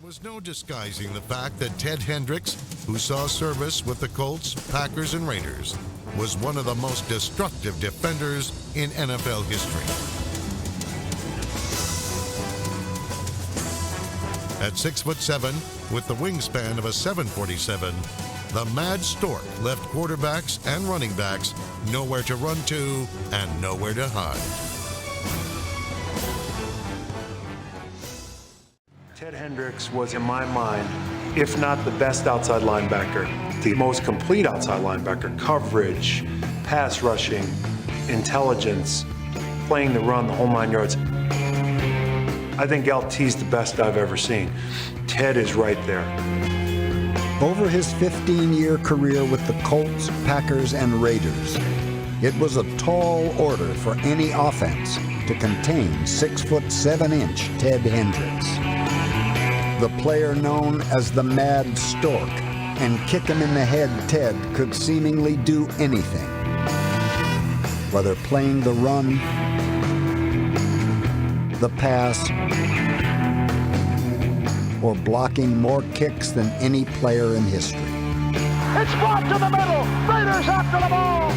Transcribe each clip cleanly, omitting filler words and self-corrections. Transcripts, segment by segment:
was no disguising the fact that Ted Hendricks, who saw service with the Colts, Packers, and Raiders, was one of the most destructive defenders in NFL history. At 6'7", with the wingspan of a 747, the Mad Stork left quarterbacks and running backs nowhere to run to and nowhere to hide. Ted Hendricks was, in my mind, if not the best outside linebacker, the most complete outside linebacker. Coverage, pass rushing, intelligence, playing the run, the whole 9 yards. I think LT's the best I've ever seen. Ted is right there. Over his 15-year career with the Colts, Packers, and Raiders, it was a tall order for any offense to contain 6'7" Ted Hendricks. The player known as the Mad Stork, and kick him in the head, Ted could seemingly do anything. Whether playing the run, the pass, or blocking more kicks than any player in history. It's blocked to the middle. Raiders after the ball.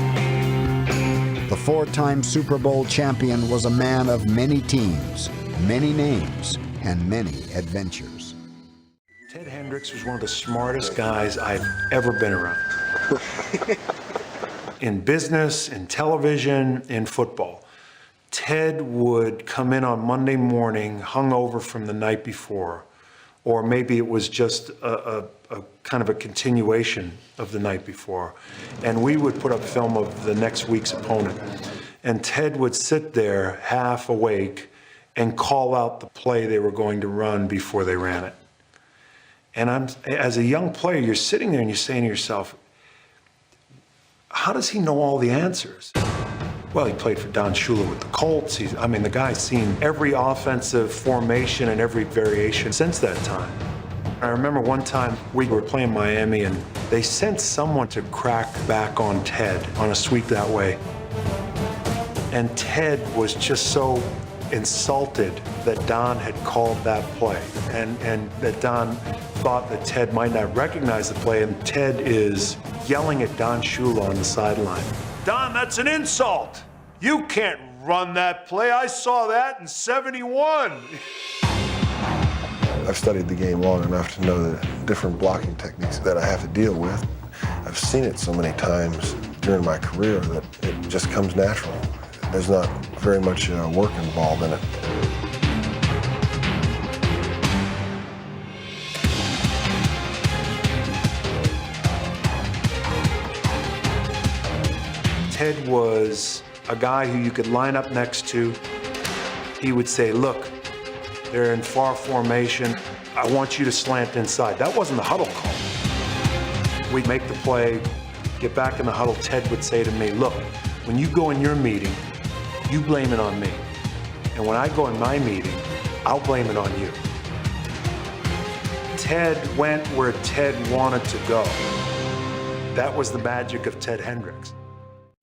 The four-time Super Bowl champion was a man of many teams, many names, and many adventures. Ted Hendricks was one of the smartest guys I've ever been around. In business, in television, in football. Ted would come in on Monday morning, hungover from the night before, or maybe it was just a kind of a continuation of the night before, and we would put up film of the next week's opponent. And Ted would sit there half awake and call out the play they were going to run before they ran it. And as a young player, you're sitting there and you're saying to yourself, how does he know all the answers? Well, he played for Don Shula with the Colts. The guy's seen every offensive formation and every variation since that time. I remember one time we were playing Miami and they sent someone to crack back on Ted on a sweep that way. And Ted was just so insulted that Don had called that play and that Don thought that Ted might not recognize the play, and Ted is yelling at Don Shula on the sideline. Don, that's an insult. You can't run that play. I saw that in '71. I've studied the game long enough to know the different blocking techniques that I have to deal with. I've seen it so many times during my career that it just comes natural. There's not very much work involved in it. Ted was a guy who you could line up next to. He would say, look, they're in far formation. I want you to slant inside. That wasn't the huddle call. We'd make the play, get back in the huddle. Ted would say to me, look, when you go in your meeting, you blame it on me. And when I go in my meeting, I'll blame it on you. Ted went where Ted wanted to go. That was the magic of Ted Hendricks.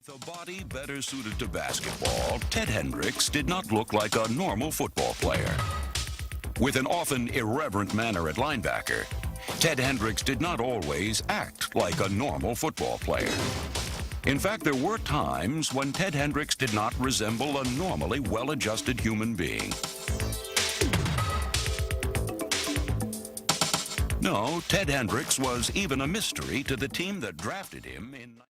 The body better suited to basketball, Ted Hendricks did not look like a normal football player. With an often irreverent manner at linebacker, Ted Hendricks did not always act like a normal football player. In fact, there were times when Ted Hendricks did not resemble a normally well-adjusted human being. No, Ted Hendricks was even a mystery to the team that drafted him in